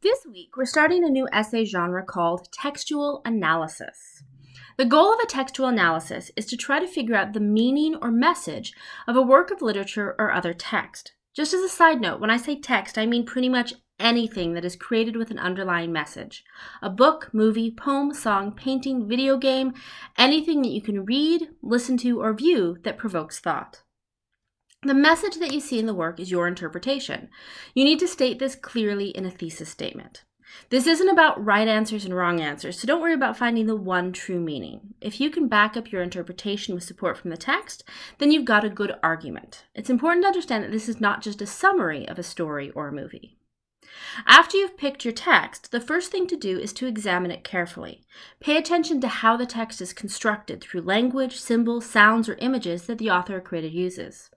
This week, we're starting a new essay genre called textual analysis. The goal of a textual analysis is to try to figure out the meaning or message of a work of literature or other text. Just as a side note, when I say text, I mean pretty much anything that is created with an underlying message. A book, movie, poem, song, painting, video game, anything that you can read, listen to, or view that provokes thought. The message that you see in the work is your interpretation. You need to state this clearly in a thesis statement. This isn't about right answers and wrong answers, so don't worry about finding the one true meaning. If you can back up your interpretation with support from the text, then you've got a good argument. It's important to understand that this is not just a summary of a story or a movie. After you've picked your text, the first thing to do is to examine it carefully. Pay attention to how the text is constructed through language, symbols, sounds, or images that the author or creator uses.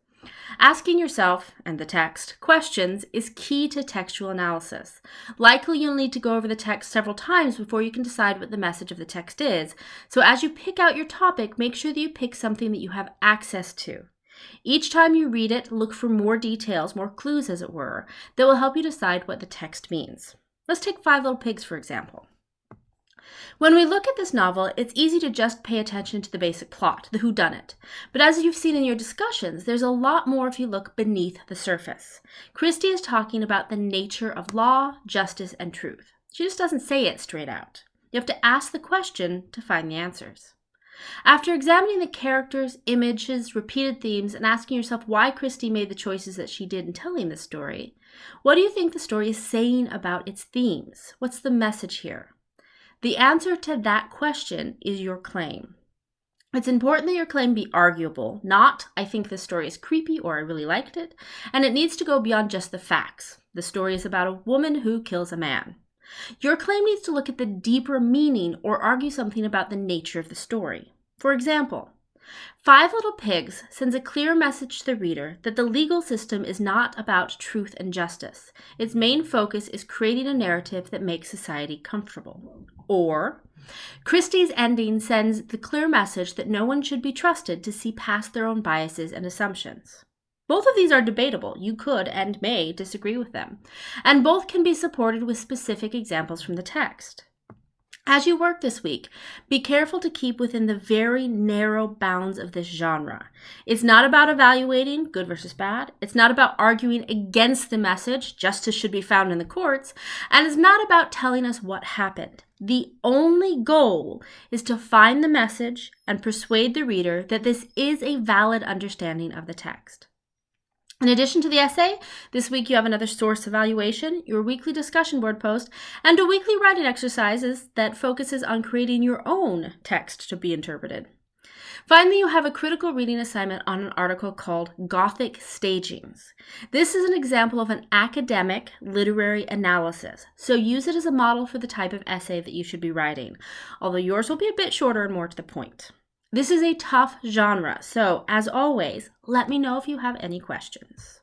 Asking yourself, and the text, questions is key to textual analysis. Likely you'll need to go over the text several times before you can decide what the message of the text is, so as you pick out your topic, make sure that you pick something that you have access to. Each time you read it, look for more details, more clues as it were, that will help you decide what the text means. Let's take Five Little Pigs, for example. When we look at this novel, it's easy to just pay attention to the basic plot, the whodunit. But as you've seen in your discussions, there's a lot more if you look beneath the surface. Christie is talking about the nature of law, justice, and truth. She just doesn't say it straight out. You have to ask the question to find the answers. After examining the characters, images, repeated themes, and asking yourself why Christie made the choices that she did in telling this story, what do you think the story is saying about its themes? What's the message here? The answer to that question is your claim. It's important that your claim be arguable, not, I think this story is creepy or I really liked it, and it needs to go beyond just the facts. The story is about a woman who kills a man. Your claim needs to look at the deeper meaning or argue something about the nature of the story. For example, Five Little Pigs sends a clear message to the reader that the legal system is not about truth and justice. Its main focus is creating a narrative that makes society comfortable. Or, Christie's ending sends the clear message that no one should be trusted to see past their own biases and assumptions. Both of these are debatable. You could and may disagree with them. And both can be supported with specific examples from the text. As you work this week, be careful to keep within the very narrow bounds of this genre. It's not about evaluating good versus bad. It's not about arguing against the message, justice should be found in the courts, and it's not about telling us what happened. The only goal is to find the message and persuade the reader that this is a valid understanding of the text. In addition to the essay, this week you have another source evaluation, your weekly discussion board post, and a weekly writing exercise that focuses on creating your own text to be interpreted. Finally, you have a critical reading assignment on an article called Gothic Stagings. This is an example of an academic literary analysis, so use it as a model for the type of essay that you should be writing, although yours will be a bit shorter and more to the point. This is a tough genre, so as always, let me know if you have any questions.